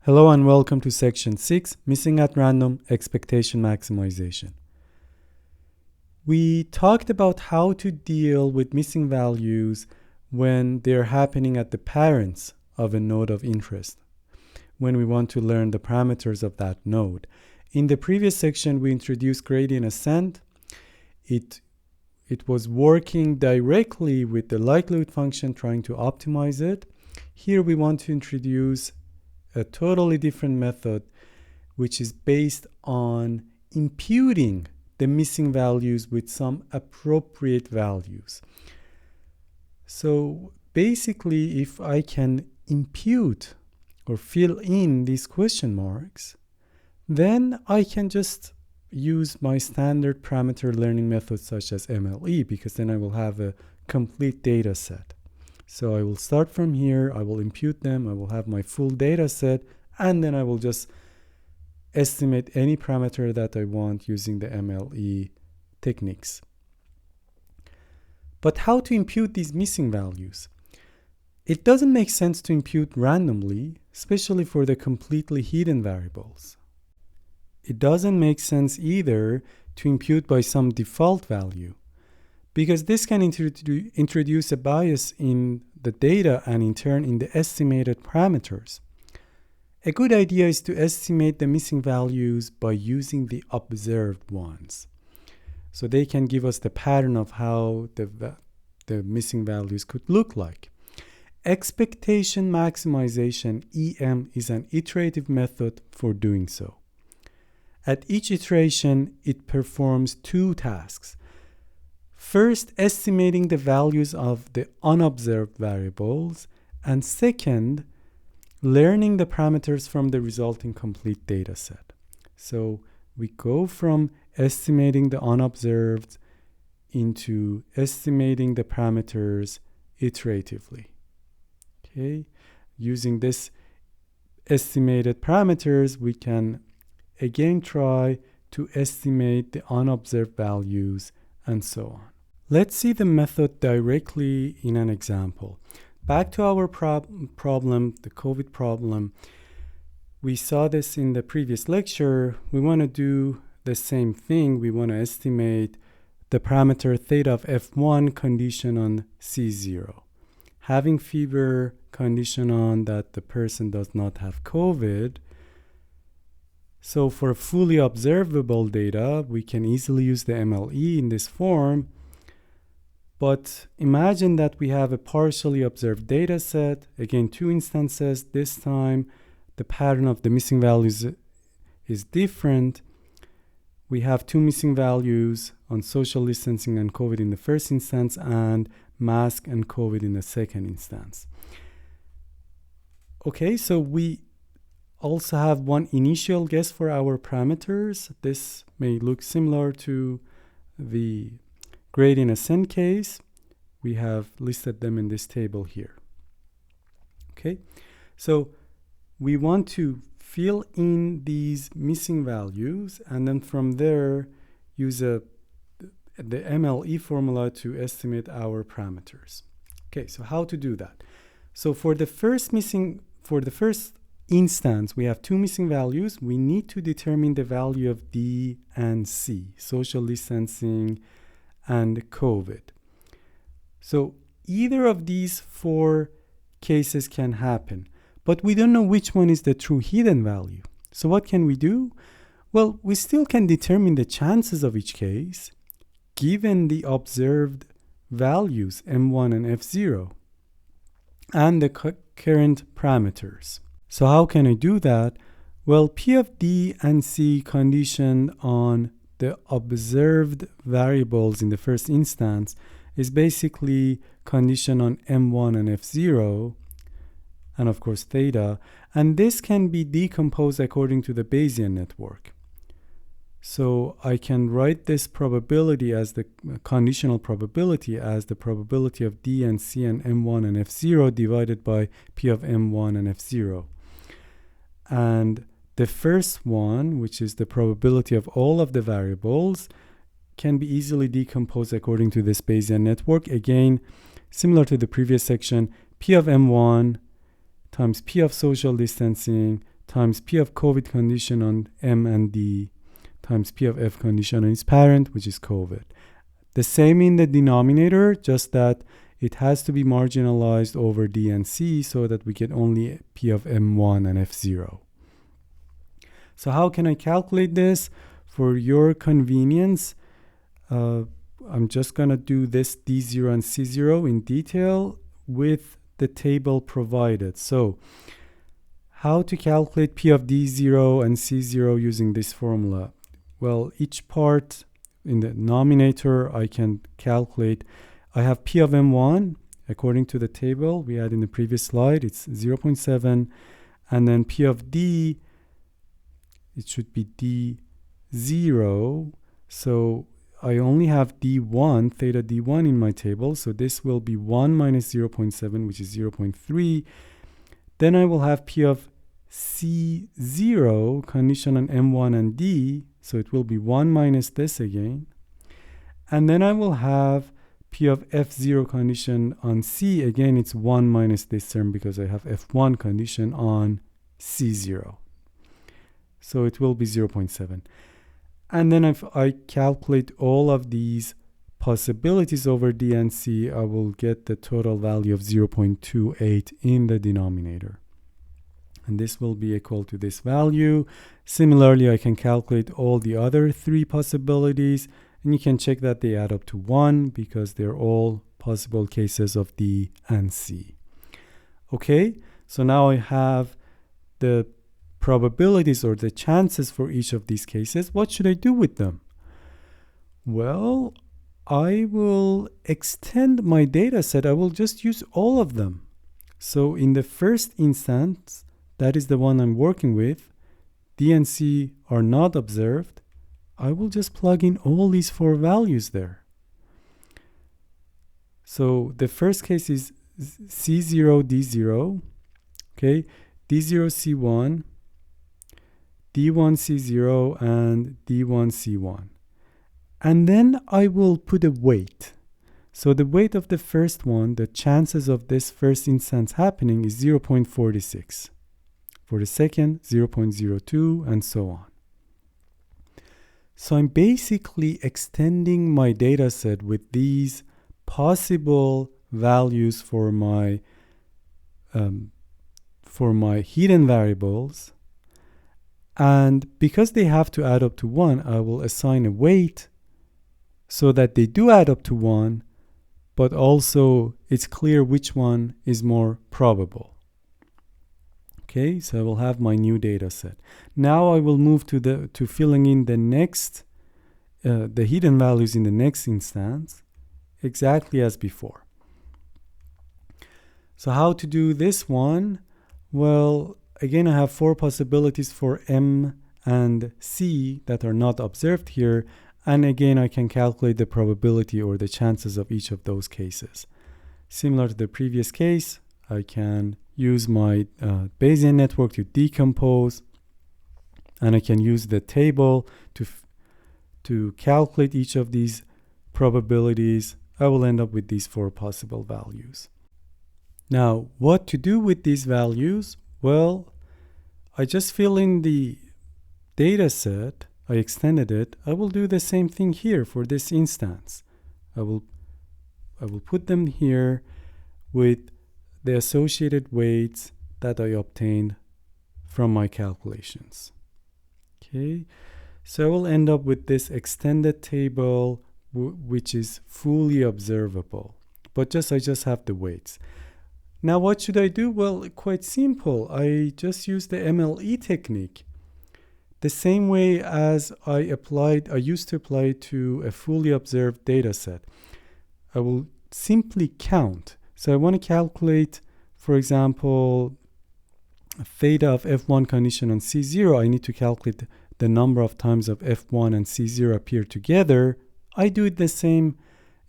Hello and welcome to section 6, missing at random expectation maximization. We talked about how to deal with missing values when they're happening at the parents of a node of interest, when we want to learn the parameters of that node. In the previous section, we introduced gradient ascent. It was working directly with the likelihood function, trying to optimize it. Here we want to introduce a totally different method, which is based on imputing the missing values with some appropriate values. So basically, if I can impute or fill in these question marks, then I can just use my standard parameter learning methods such as MLE, because then I will have a complete data set. So I will start from here, I will impute them, I will have my full data set, and then I will just estimate any parameter that I want using the MLE techniques. But how to impute these missing values? It doesn't make sense to impute randomly, especially for the completely hidden variables. It doesn't make sense either to impute by some default value, because this can introduce a bias in the data and in turn in the estimated parameters. A good idea is to estimate the missing values by using the observed ones. So they can give us the pattern of how the missing values could look like. Expectation maximization, EM, is an iterative method for doing so. At each iteration, it performs two tasks. First, estimating the values of the unobserved variables, and second, learning the parameters from the resulting complete data set. So we go from estimating the unobserved into estimating the parameters iteratively. Okay? Using this estimated parameters, we can again try to estimate the unobserved values and so on. Let's see the method directly in an example. Back to our problem, the COVID problem. We saw this in the previous lecture. We want to do the same thing. We want to estimate the parameter theta of F1 condition on C0. Having fever condition on that the person does not have COVID. So for fully observable data, we can easily use the MLE in this form. But imagine that we have a partially observed data set, again, two instances. This time, the pattern of the missing values is different. We have two missing values on social distancing and COVID in the first instance, and mask and COVID in the second instance. Okay, so we also have one initial guess for our parameters. This may look similar to the gradient ascent case. We have listed them in this table here. Okay, so we want to fill in these missing values and then from there use the MLE formula to estimate our parameters. Okay, so how to do that? So for the first instance, we have two missing values. We need to determine the value of D and C, social distancing and COVID. So either of these four cases can happen, but we don't know which one is the true hidden value. So what can we do? Well, we still can determine the chances of each case given the observed values M1 and F0 and the current parameters. So how can I do that? Well, P of D and C conditioned on the observed variables in the first instance is basically conditioned on M1 and F0 and of course theta, and this can be decomposed according to the Bayesian network. So I can write this probability as the conditional probability as the probability of D and C and M1 and F0 divided by P of M1 and F0. And the first one, which is the probability of all of the variables, can be easily decomposed according to this Bayesian network. Again, similar to the previous section, P of M1 times P of social distancing times P of COVID condition on M and D times P of F condition on its parent, which is COVID. The same in the denominator, just that it has to be marginalized over D and C so that we get only P of M1 and F0. So how can I calculate this? For your convenience, I'm just going to do this D0 and C0 in detail with the table provided. So how to calculate P of D0 and C0 using this formula? Well, each part in the denominator I can calculate. I have P of M1 according to the table we had in the previous slide. It's 0.7. And then P of D, it should be D0. So I only have D1, theta D1 in my table. So this will be 1 minus 0.7, which is 0.3. Then I will have P of C0 condition on M1 and D. So it will be 1 minus this again. And then I will have P of F0 condition on C. Again, it's 1 minus this term because I have F1 condition on C0. So it will be 0.7. And then if I calculate all of these possibilities over D and C, I will get the total value of 0.28 in the denominator. And this will be equal to this value. Similarly, I can calculate all the other three possibilities, and you can check that they add up to 1 because they're all possible cases of D and C. Okay, so now I have the probabilities or the chances for each of these cases. What should I do with them? Well, I will extend my data set. I will just use all of them. So in the first instance, that is the one I'm working with, D and C are not observed. I will just plug in all these four values there. So the first case is C0, D0, okay, D0, C1, D1, C0, and D1, C1. And then I will put a weight. So the weight of the first one, the chances of this first instance happening is 0.46. For the second, 0.02, and so on. So I'm basically extending my data set with these possible values for my hidden variables. And because they have to add up to 1, I will assign a weight so that they do add up to 1, but also it's clear which one is more probable. Okay, so I will have my new data set. Now I will move to filling in the next, the hidden values in the next instance, exactly as before. So how to do this one? Well, again, I have four possibilities for M and C that are not observed here. And again, I can calculate the probability or the chances of each of those cases. Similar to the previous case, I can use my Bayesian network to decompose, and I can use the table to calculate each of these probabilities. I will end up with these four possible values. Now, what to do with these values? Well, I just fill in the data set. I extended it. I will do the same thing here for this instance. I will put them here with the associated weights that I obtained from my calculations. Okay, so I will end up with this extended table which is fully observable, but I just have the weights. Now what should I do? Well, quite simple. I just use the MLE technique. The same way as I used to apply to a fully observed data set. I will simply count. So I want to calculate, for example, theta of F1 condition on C0. I need to calculate the number of times of F1 and C0 appear together. I do it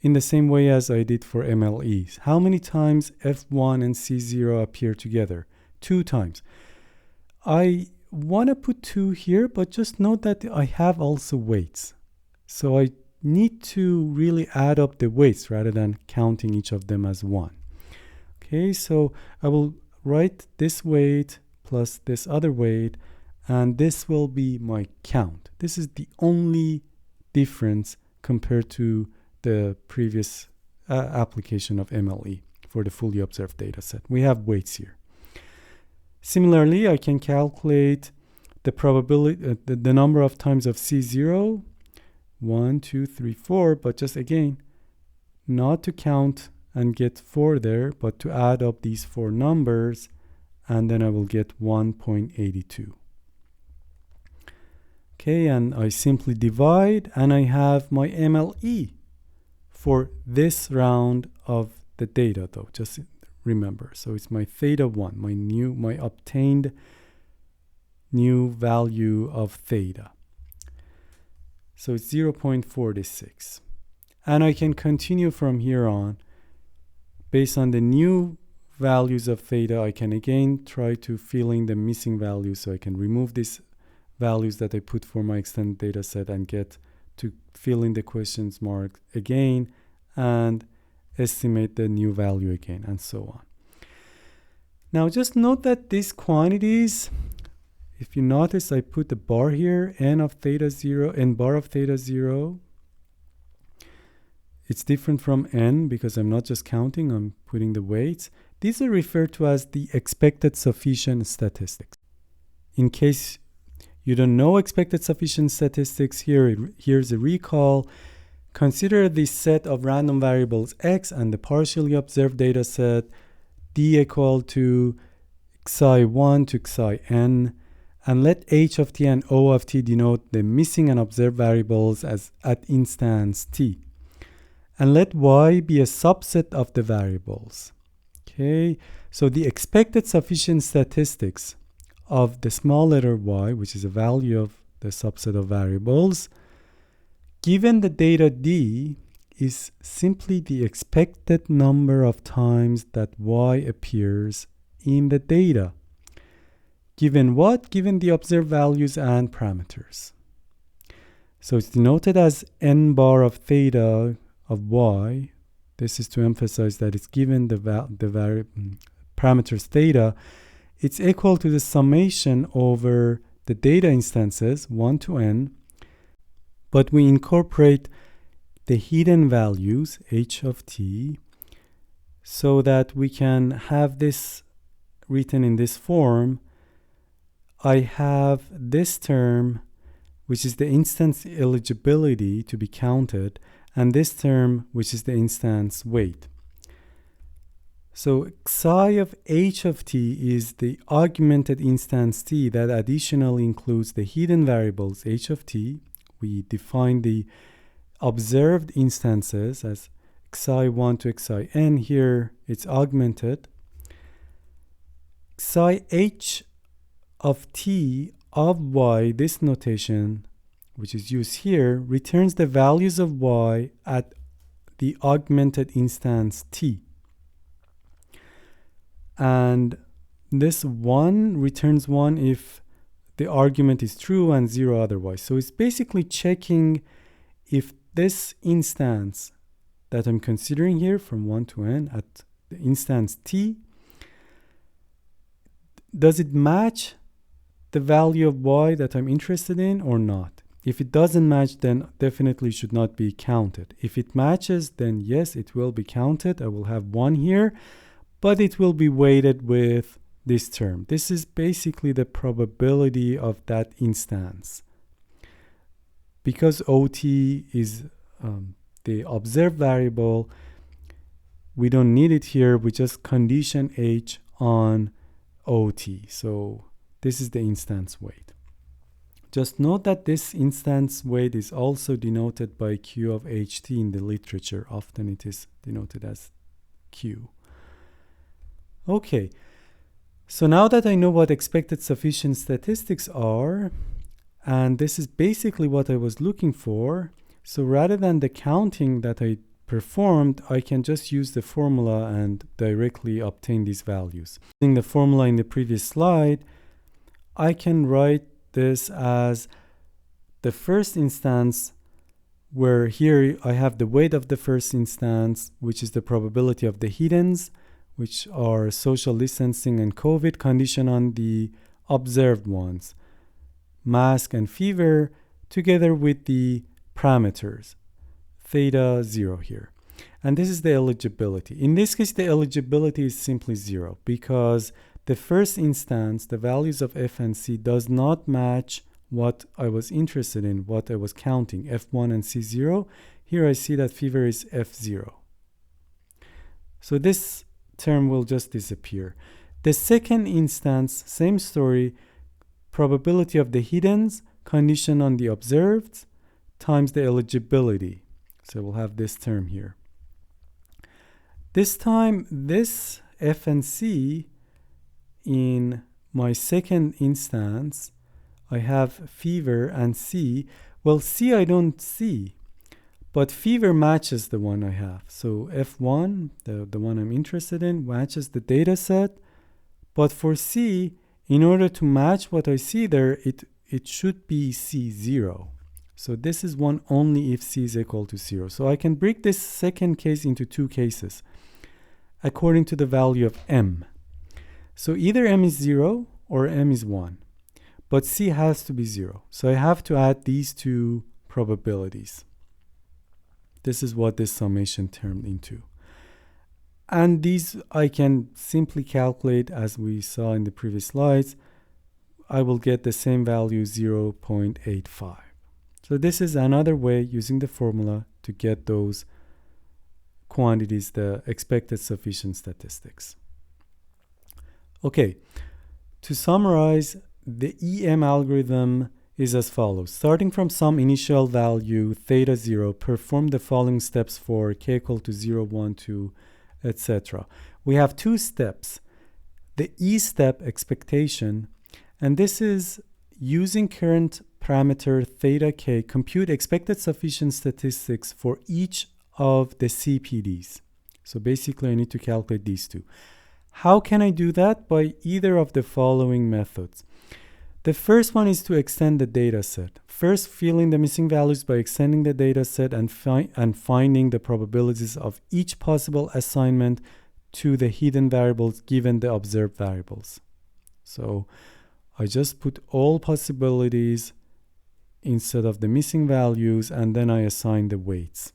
in the same way as I did for MLEs. How many times F1 and C0 appear together? 2 times. I want to put 2 here, but just note that I have also weights. So I need to really add up the weights rather than counting each of them as one. Okay, so I will write this weight plus this other weight, and this will be my count. This is the only difference compared to the previous application of MLE for the fully observed data set. We have weights here. Similarly, I can calculate the probability, the number of times of C0, 1, 2, 3, 4, but just again, not to count and get 4 there, but to add up these 4 numbers, and then I will get 1.82. Okay, and I simply divide, and I have my MLE for this round of the data though, just remember. So it's my theta 1, my obtained new value of theta. So it's 0.46. And I can continue from here on. Based on the new values of theta, I can again try to fill in the missing values, so I can remove these values that I put for my extended data set and get to fill in the questions mark again and estimate the new value again, and so on. Now just note that these quantities, if you notice, I put the bar here, n of theta 0, n bar of theta 0. It's different from n because I'm not just counting, I'm putting the weights. These are referred to as the expected sufficient statistics. In case you don't know expected sufficient statistics, here's a recall. Consider the set of random variables x and the partially observed data set d equal to xi1 to xi(n), and let h of t and o of t denote the missing and observed variables as at instance t. And let y be a subset of the variables. Okay, so the expected sufficient statistics of the small letter y, which is a value of the subset of variables, given the data d, is simply the expected number of times that y appears in the data. Given what? Given the observed values and parameters. So it's denoted as n bar of theta of y. This is to emphasize that it's given the parameters theta. It's equal to the summation over the data instances 1 to n, but we incorporate the hidden values h of t so that we can have this written in this form. I have this term, which is the instance eligibility to be counted, and this term, which is the instance weight. So psi of h of t is the augmented instance t that additionally includes the hidden variables h of t. We define the observed instances as xi1 to xin. Here it's augmented. Psi h of t of y, this notation, which is used here, returns the values of y at the augmented instance t. And this 1 returns 1 if the argument is true and 0 otherwise. So it's basically checking if this instance that I'm considering here from 1 to n at the instance t, does it match the value of y that I'm interested in or not? If it doesn't match, then definitely should not be counted. If it matches, then yes, it will be counted. I will have 1 here, but it will be weighted with this term. This is basically the probability of that instance. Because OT is the observed variable, we don't need it here. We just condition H on OT. So this is the instance weight. Just note that this instance weight is also denoted by Q of HT in the literature. Often it is denoted as Q. Okay, so now that I know what expected sufficient statistics are, and this is basically what I was looking for, so rather than the counting that I performed, I can just use the formula and directly obtain these values. Using the formula in the previous slide, I can write this as the first instance, where here I have the weight of the first instance, which is the probability of the hiddens, which are social distancing and COVID, condition on the observed ones, mask and fever, together with the parameters, theta 0 here. And this is the eligibility. In this case, the eligibility is simply 0 because the first instance, the values of F and C, does not match what I was interested in, what I was counting, F1 and C0. Here I see that fever is F0. So this term will just disappear. The second instance, same story, probability of the hiddens, condition on the observed, times the eligibility. So we'll have this term here. This time, this F and C, in my second instance, I have fever and C. Well, C I don't see, but fever matches the one I have. So F1, the one I'm interested in, matches the data set. But for C, in order to match what I see there, it should be C0. So this is one only if C is equal to 0. So I can break this second case into two cases according to the value of M. So either M is 0 or M is 1. But C has to be 0. So I have to add these two probabilities. This is what this summation turned into. And these I can simply calculate as we saw in the previous slides. I will get the same value, 0.85. So this is another way using the formula to get those quantities, the expected sufficient statistics. Okay, to summarize, the EM algorithm is as follows. Starting from some initial value, theta 0, perform the following steps for k equal to 0, 1, 2, etc. We have two steps. The E step, expectation, and this is using current parameter theta k, compute expected sufficient statistics for each of the CPDs. So basically I need to calculate these two. How can I do that? By either of the following methods. The first one is to extend the data set. First, filling the missing values by extending the data set and finding the probabilities of each possible assignment to the hidden variables given the observed variables. So I just put all possibilities instead of the missing values, and then I assign the weights.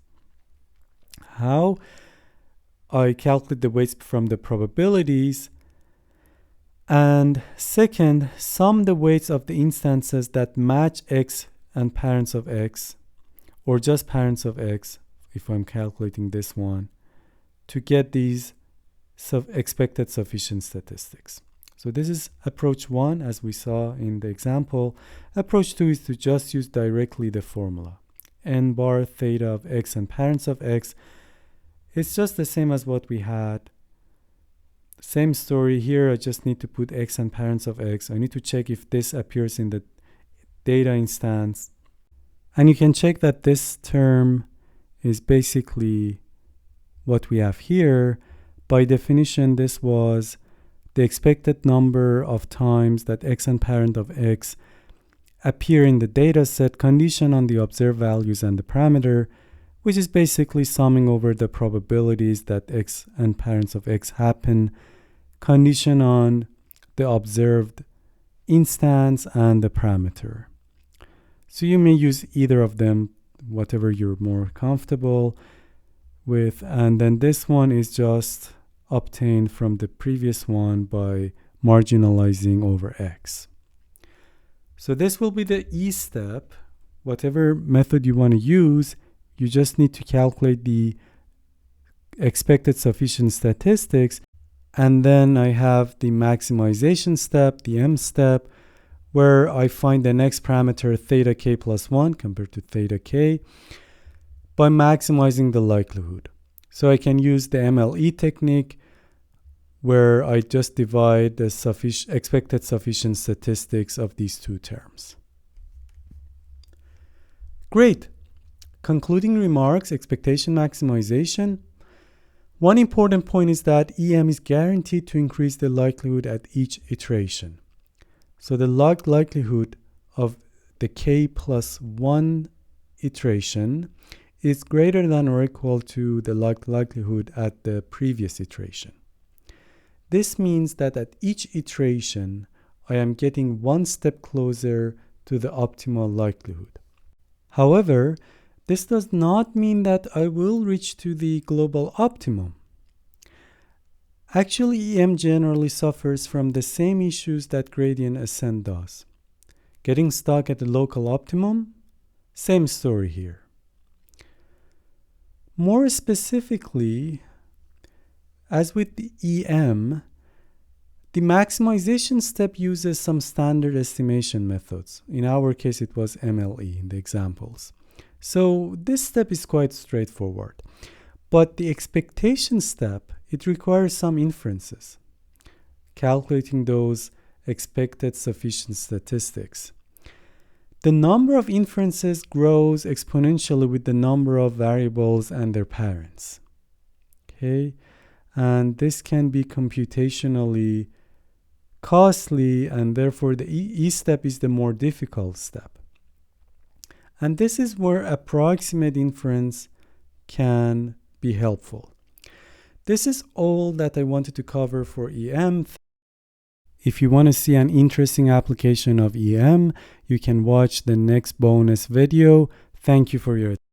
How? I calculate the weights from the probabilities. And second, sum the weights of the instances that match X and parents of X, or just parents of X, if I'm calculating this one, to get these expected sufficient statistics. So this is approach 1, as we saw in the example. Approach 2 is to just use directly the formula. N bar theta of X and parents of X. It's just the same as what we had. Same story here. I just need to put X and parents of X. I need to check if this appears in the data instance. And you can check that this term is basically what we have here. By definition, this was the expected number of times that X and parent of X appear in the data set, condition on the observed values and the parameter, which is basically summing over the probabilities that X and parents of X happen, condition on the observed instance and the parameter. So you may use either of them, whatever you're more comfortable with. And then this one is just obtained from the previous one by marginalizing over X. So this will be the E step. Whatever method you want to use, you just need to calculate the expected sufficient statistics. And then I have the maximization step, the M step, where I find the next parameter theta k plus 1 compared to theta k by maximizing the likelihood. So I can use the MLE technique where I just divide the expected sufficient statistics of these two terms. Great. Concluding remarks, expectation maximization. One important point is that EM is guaranteed to increase the likelihood at each iteration. So the log likelihood of the k plus 1 iteration is greater than or equal to the log likelihood at the previous iteration. This means that at each iteration, I am getting one step closer to the optimal likelihood. However, this does not mean that I will reach to the global optimum. Actually, EM generally suffers from the same issues that gradient ascent does. Getting stuck at the local optimum, same story here. More specifically, as with the EM, the maximization step uses some standard estimation methods. In our case, it was MLE in the examples. So this step is quite straightforward. But the expectation step, it requires some inferences, calculating those expected sufficient statistics. The number of inferences grows exponentially with the number of variables and their parents. Okay, and this can be computationally costly, and therefore the E step is the more difficult step. And this is where approximate inference can be helpful. This is all that I wanted to cover for EM. If you want to see an interesting application of EM, you can watch the next bonus video. Thank you for your attention.